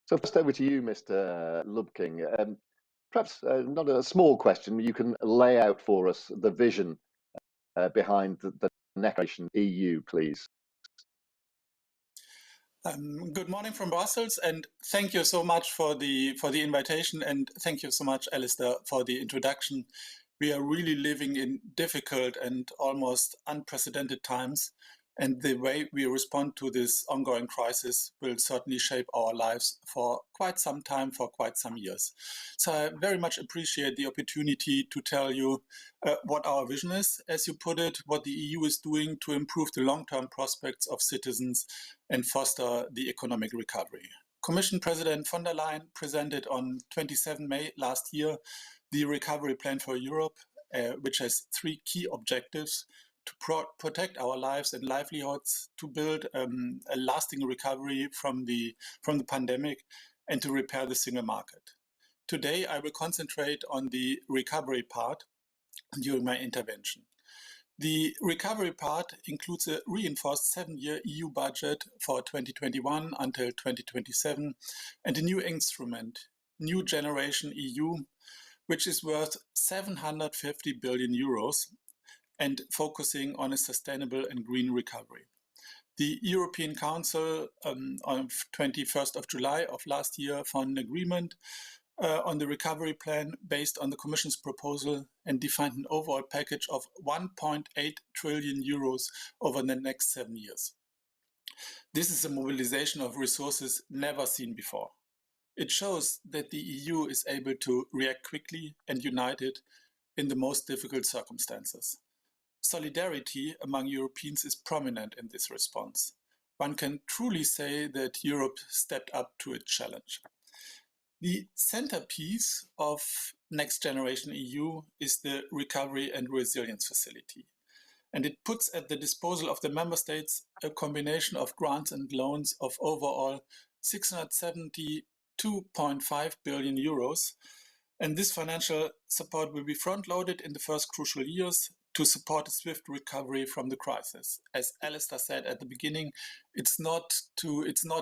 So first over to you, Mr. Luebking. Perhaps not a small question, you can lay out for us the vision behind the next generation EU, please. Good morning from Brussels, and thank you so much for the invitation, and thank you so much, Alistair, for the introduction. We are really living in difficult and almost unprecedented times, and the way we respond to this ongoing crisis will certainly shape our lives for quite some time, for quite some years. So I very much appreciate the opportunity to tell you what our vision is, as you put it, what the EU is doing to improve the long-term prospects of citizens and foster the economic recovery. Commission President von der Leyen presented on 27 May last year the Recovery Plan for Europe, which has three key objectives: to protect our lives and livelihoods, to build a lasting recovery from the pandemic, and to repair the single market. Today, I will concentrate on the recovery part during my intervention. The recovery part includes a reinforced 7-year EU budget for 2021 until 2027 and a new instrument, New Generation EU, which is worth 750 billion euros and focusing on a sustainable and green recovery. The European Council on 21st of July of last year found an agreement on the recovery plan based on the Commission's proposal and defined an overall package of 1.8 trillion euros over the next 7 years. This is a mobilization of resources never seen before. It shows that the EU is able to react quickly and united in the most difficult circumstances. Solidarity among Europeans is prominent in this response. One can truly say that Europe stepped up to its challenge. The centerpiece of Next Generation EU is the Recovery and Resilience Facility, and it puts at the disposal of the member states a combination of grants and loans of overall 672.5 billion euros, and this financial support will be front-loaded in the first crucial years to support a swift recovery from the crisis. As Alistair said at the beginning, it's not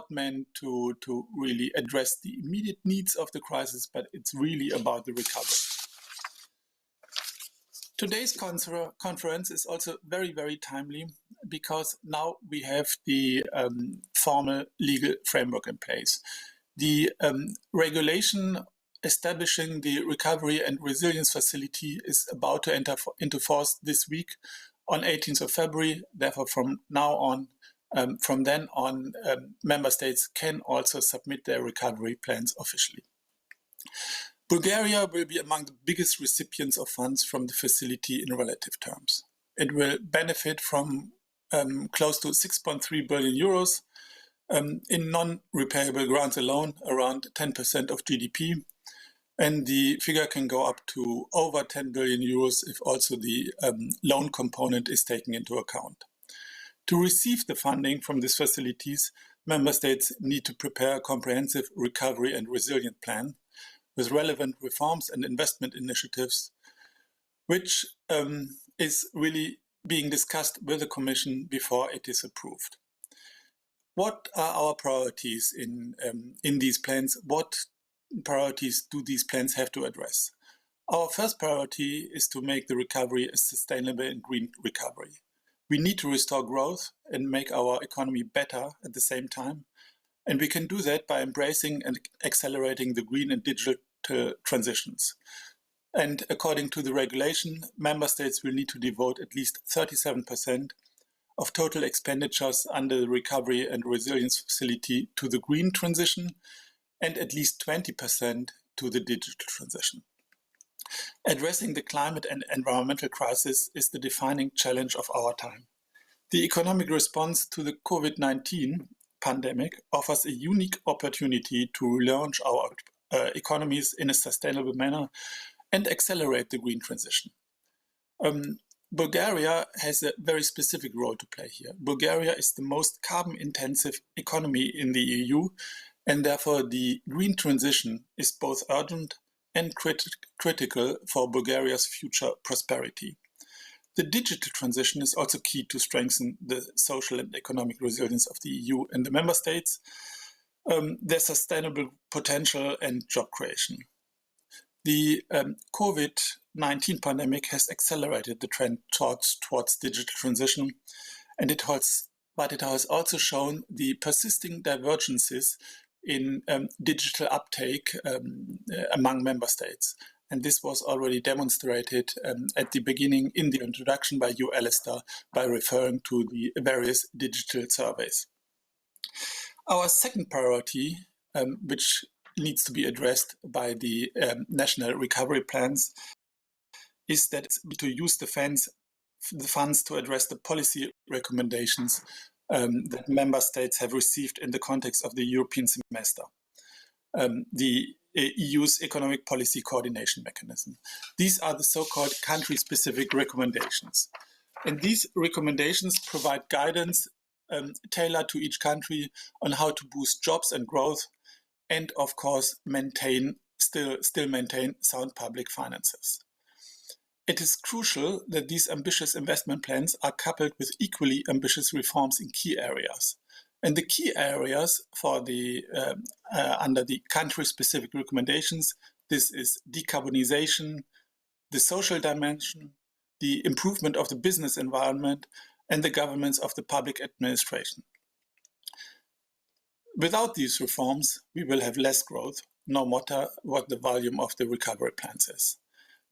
meant to really address the immediate needs of the crisis, but it's really about the recovery. Today's conference is also very, very timely because now we have the formal legal framework in place. The regulation establishing the Recovery and Resilience Facility is about to enter into force this week on 18th of February. Therefore, from then on, member states can also submit their recovery plans officially. Bulgaria will be among the biggest recipients of funds from the facility in relative terms. It will benefit from close to 6.3 billion euros in non-repayable grants alone, around 10% of GDP. And the figure can go up to over 10 billion euros if also the loan component is taken into account. To receive the funding from these facilities, member states need to prepare a comprehensive recovery and resilience plan with relevant reforms and investment initiatives, which is really being discussed with the Commission before it is approved. What are our priorities in these plans? What priorities do these plans have to address? Our first priority is to make the recovery a sustainable and green recovery. We need to restore growth and make our economy better at the same time. And we can do that by embracing and accelerating the green and digital transitions. And according to the regulation, member states will need to devote at least 37% of total expenditures under the Recovery and Resilience Facility to the green transition and at least 20% to the digital transition. Addressing the climate and environmental crisis is the defining challenge of our time. The economic response to the COVID-19 pandemic offers a unique opportunity to relaunch our economies in a sustainable manner and accelerate the green transition. Bulgaria has a very specific role to play here. Bulgaria is the most carbon-intensive economy in the EU, and therefore the green transition is both urgent and critical for Bulgaria's future prosperity. The digital transition is also key to strengthen the social and economic resilience of the EU and the member states. their sustainable potential and job creation. The COVID-19 pandemic has accelerated the trend towards digital transition, but it has also shown the persisting divergences in digital uptake among member states. And this was already demonstrated at the beginning in the introduction by you, Alistair, by referring to the various digital surveys. Our second priority, which needs to be addressed by the national recovery plans, is that to use the funds to address the policy recommendations that member states have received in the context of the European semester, the EU's economic policy coordination mechanism. These are the so-called country-specific recommendations. And these recommendations provide guidance tailored to each country on how to boost jobs and growth, and of course still maintain sound public finances. It is crucial that these ambitious investment plans are coupled with equally ambitious reforms in key areas. And the key areas for the under the country-specific recommendations, this is decarbonization, the social dimension, the improvement of the business environment, and the governance of the public administration. Without these reforms, we will have less growth, no matter what the volume of the recovery plans is.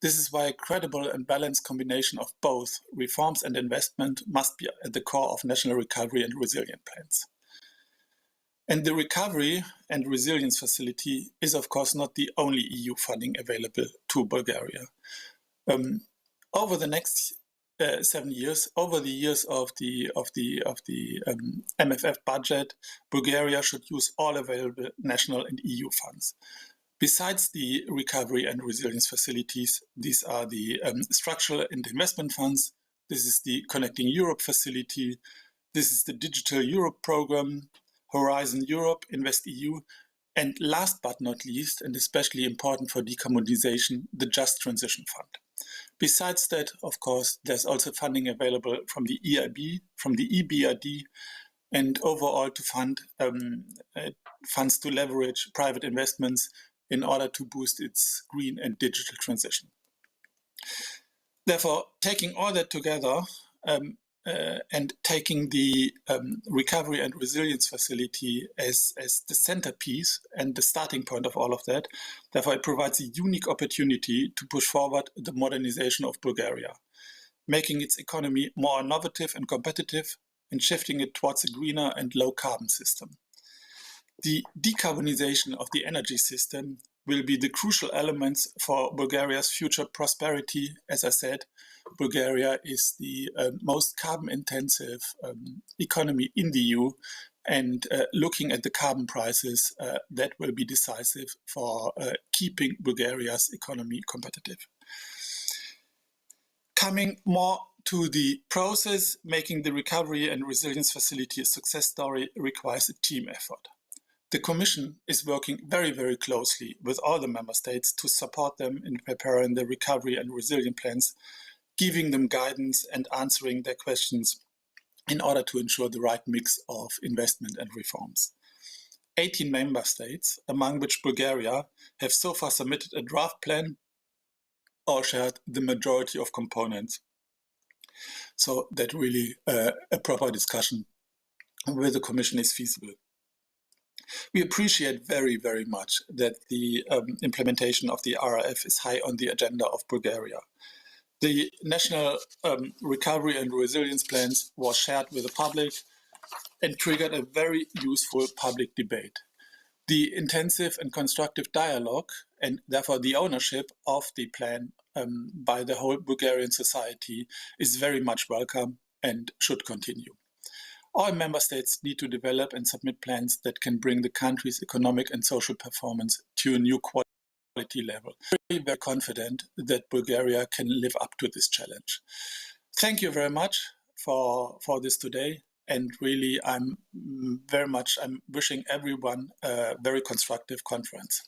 This is why a credible and balanced combination of both reforms and investment must be at the core of national recovery and resilience plans. And the Recovery and Resilience Facility is, of course, not the only EU funding available to Bulgaria. Over the next 7 years, over the years of the MFF budget, Bulgaria should use all available national and EU funds. Besides the recovery and resilience facilities, these are the structural and investment funds. This is the Connecting Europe facility. This is the Digital Europe program, Horizon Europe, InvestEU, and last but not least, and especially important for decarbonization, the Just Transition Fund. Besides that, of course, there's also funding available from the EIB, from the EBRD, and overall to fund funds to leverage private investments in order to boost its green and digital transition. Therefore, taking all that together and taking the Recovery and Resilience Facility as the centerpiece and the starting point of all of that, therefore it provides a unique opportunity to push forward the modernization of Bulgaria, making its economy more innovative and competitive and shifting it towards a greener and low-carbon system. The decarbonization of the energy system will be the crucial elements for Bulgaria's future prosperity. As I said, Bulgaria is the most carbon-intensive economy in the EU, and looking at the carbon prices, that will be decisive for keeping Bulgaria's economy competitive. Coming more to the process, making the Recovery and Resilience Facility a success story requires a team effort. The Commission is working very, very closely with all the member states to support them in preparing the recovery and resilience plans, giving them guidance and answering their questions in order to ensure the right mix of investment and reforms. 18 member states, among which Bulgaria, have so far submitted a draft plan or shared the majority of components. So that really a proper discussion with the Commission is feasible. We appreciate very, very much that the implementation of the RRF is high on the agenda of Bulgaria. The national recovery and resilience plans was shared with the public and triggered a very useful public debate. The intensive and constructive dialogue and therefore the ownership of the plan by the whole Bulgarian society is very much welcome and should continue. All member states need to develop and submit plans that can bring the country's economic and social performance to a new quality level. I'm very confident that Bulgaria can live up to this challenge. Thank you very much for this today. And really, I'm wishing everyone a very constructive conference.